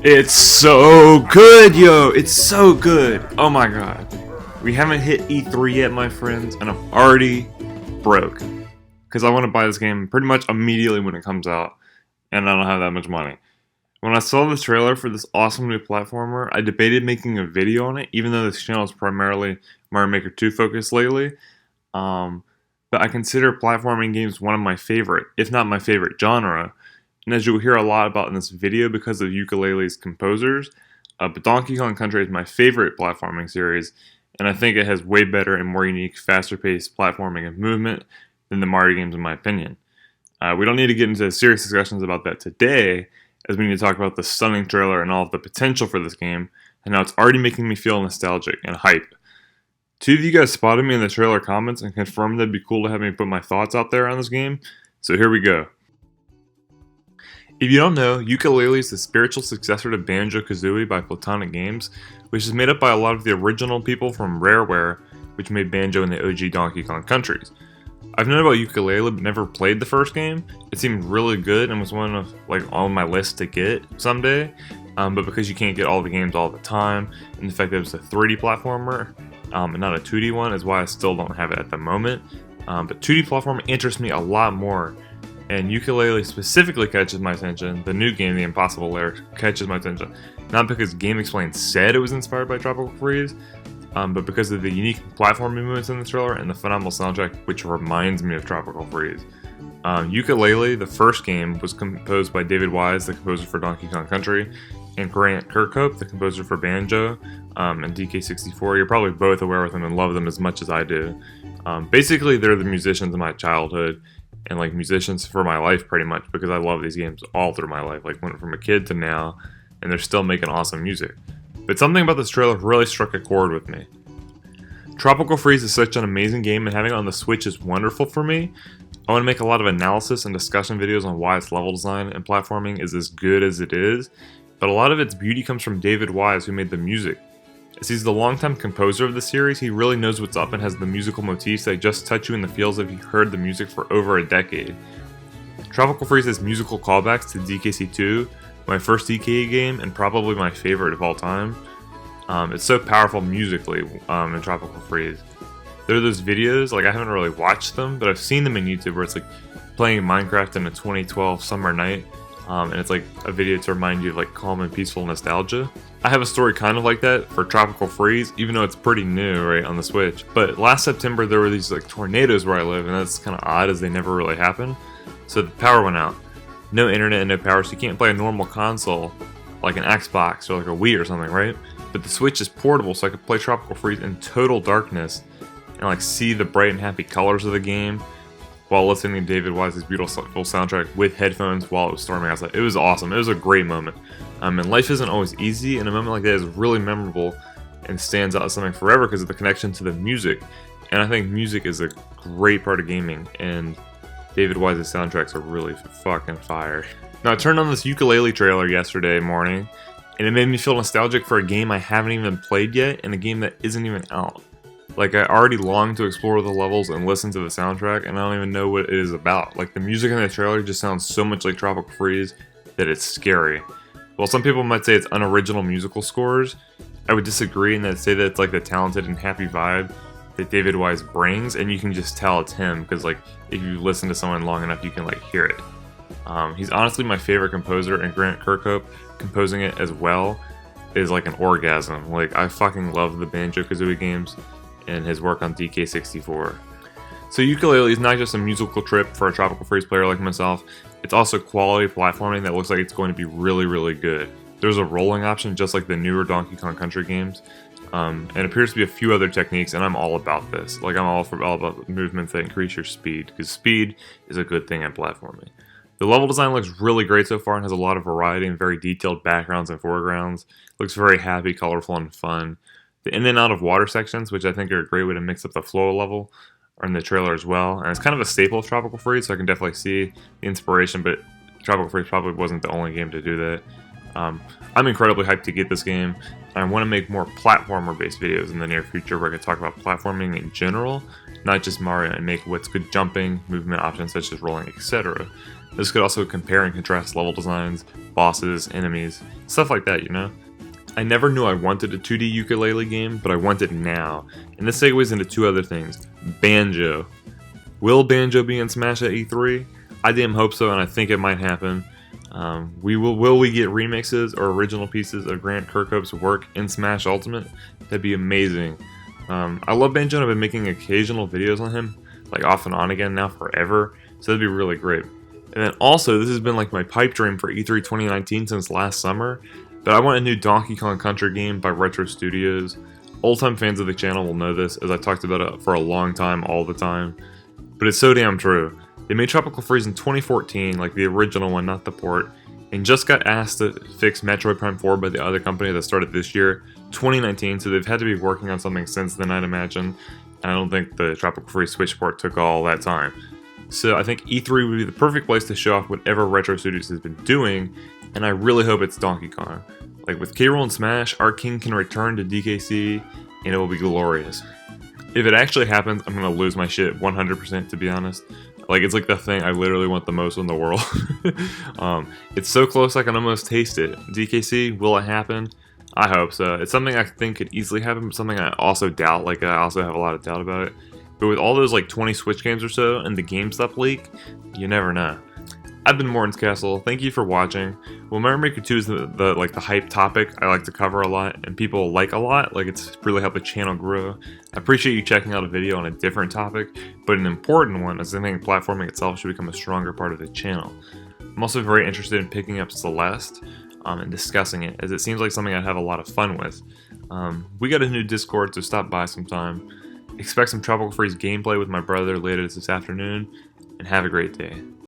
It's so good, yo! It's so good! Oh my god. We haven't hit E3 yet, my friends, and I'm already broke. Because I want to buy this game pretty much immediately when it comes out, and I don't have that much money. When I saw the trailer for this awesome new platformer, I debated making a video on it, even though this channel is primarily Mario Maker 2 focused lately. But I consider platforming games one of my favorite, if not my favorite genre. And as you'll hear a lot about in this video because of Yooka-Laylee's composers, but Donkey Kong Country is my favorite platforming series, and I think it has way better and more unique, faster-paced platforming and movement than the Mario games in my opinion. We don't need to get into serious discussions about that today, as we need to talk about the stunning trailer and all of the potential for this game, and how it's already making me feel nostalgic and hype. Two of you guys spotted me in the trailer comments and confirmed that it'd be cool to have me put my thoughts out there on this game, so here we go. If you don't know, Yooka-Laylee is the spiritual successor to Banjo-Kazooie by Platonic Games, which is made up by a lot of the original people from Rareware, which made Banjo and the OG Donkey Kong countries. I've known about Yooka-Laylee but never played the first game. It seemed really good and was one of on my list to get someday, but because you can't get all the games all the time, and the fact that it's a 3D platformer and not a 2D one is why I still don't have it at the moment. But 2D platformer interests me a lot more. And Yooka-Laylee specifically catches my attention. The new game, The Impossible Lair, catches my attention. Not because GameXplain said it was inspired by Tropical Freeze, but because of the unique platform movements in the trailer and the phenomenal soundtrack, which reminds me of Tropical Freeze. Yooka-Laylee, the first game, was composed by David Wise, the composer for Donkey Kong Country, and Grant Kirkhope, the composer for Banjo, and DK64. You're probably both aware of them and love them as much as I do. Basically, they're the musicians of my childhood, and musicians for my life pretty much, because I love these games all through my life, went from a kid to now, and they're still making awesome music. But something about this trailer really struck a chord with me. Tropical Freeze is such an amazing game, and having it on the Switch is wonderful for me. I want to make a lot of analysis and discussion videos on why its level design and platforming is as good as it is, but a lot of its beauty comes from David Wise, who made the music. As he's the longtime composer of the series, he really knows what's up and has the musical motifs that just touch you in the feels if you've heard the music for over a decade. Tropical Freeze has musical callbacks to DKC2, my first DK game and probably my favorite of all time. It's so powerful musically in Tropical Freeze. There are those videos, I haven't really watched them, but I've seen them in YouTube where it's playing Minecraft in a 2012 summer night, and it's a video to remind you of calm and peaceful nostalgia. I have a story kind of like that for Tropical Freeze, even though it's pretty new, right, on the Switch. But last September there were these tornadoes where I live, and that's kind of odd as they never really happen. So the power went out. No internet and no power, so you can't play a normal console like an Xbox or a Wii or something, right? But the Switch is portable, so I could play Tropical Freeze in total darkness and see the bright and happy colors of the game while listening to David Wise's beautiful soundtrack with headphones while it was storming outside. It was awesome. It was a great moment. And life isn't always easy, and a moment like that is really memorable and stands out as something forever because of the connection to the music. And I think music is a great part of gaming, and David Wise's soundtracks are really fucking fire. Now, I turned on this Yooka-Laylee trailer yesterday morning, and it made me feel nostalgic for a game I haven't even played yet, and a game that isn't even out. I already long to explore the levels and listen to the soundtrack, and I don't even know what it is about. The music in the trailer just sounds so much like Tropical Freeze that it's scary. While some people might say it's unoriginal musical scores, I would disagree and say that it's the talented and happy vibe that David Wise brings, and you can just tell it's him, because if you listen to someone long enough, you can hear it. He's honestly my favorite composer, and Grant Kirkhope composing it as well is an orgasm. I fucking love the Banjo-Kazooie games and his work on DK64. So Yooka-Laylee is not just a musical trip for a Tropical Freeze player like myself, it's also quality platforming that looks like it's going to be really, really good. There's a rolling option just like the newer Donkey Kong Country games, and it appears to be a few other techniques, and I'm all about this. I'm all about movements that increase your speed, because speed is a good thing in platforming. The level design looks really great so far and has a lot of variety and very detailed backgrounds and foregrounds. It looks very happy, colorful, and fun. The in and out of water sections, which I think are a great way to mix up the flow level, are in the trailer as well. And it's kind of a staple of Tropical Freeze, so I can definitely see the inspiration, but Tropical Freeze probably wasn't the only game to do that. I'm incredibly hyped to get this game. I want to make more platformer-based videos in the near future where I can talk about platforming in general, not just Mario, and make what's good jumping, movement options such as rolling, etc. This could also compare and contrast level designs, bosses, enemies, stuff like that, you know? I never knew I wanted a 2D Yooka-Laylee game, but I want it now. And this segues into two other things. Banjo. Will Banjo be in Smash at E3? I damn hope so, and I think it might happen. Will we get remixes or original pieces of Grant Kirkhope's work in Smash Ultimate? That'd be amazing. I love Banjo, and I've been making occasional videos on him, like off and on again now forever, so that'd be really great. And then also, this has been like my pipe dream for E3 2019 since last summer, but I want a new Donkey Kong Country game by Retro Studios. Old-time fans of the channel will know this, as I talked about it for a long time, all the time. But it's so damn true. They made Tropical Freeze in 2014, like the original one, not the port, and just got asked to fix Metroid Prime 4 by the other company that started this year, 2019, so they've had to be working on something since then, I'd imagine, and I don't think the Tropical Freeze Switch port took all that time. So I think E3 would be the perfect place to show off whatever Retro Studios has been doing, and I really hope it's Donkey Kong. Like with K. Rool and Smash, our king can return to DKC, and it will be glorious. If it actually happens, I'm gonna lose my shit 100%, to be honest. Like, it's like the thing I literally want the most in the world. It's so close I can almost taste it. DKC, will it happen? I hope so. It's something I think could easily happen, but something I also doubt. Like, I also have a lot of doubt about it. But with all those like 20 Switch games or so and the GameStop leak, you never know. I've been Morton's Castle. Thank you for watching. Well, Mario Maker 2 is the hype topic I like to cover a lot and people like a lot. Like, it's really helped the channel grow. I appreciate you checking out a video on a different topic, but an important one, as I think platforming itself should become a stronger part of the channel. I'm also very interested in picking up Celeste and discussing it, as it seems like something I'd have a lot of fun with. We got a new Discord, so stop by sometime. Expect some Tropical Freeze gameplay with my brother later this afternoon, and have a great day.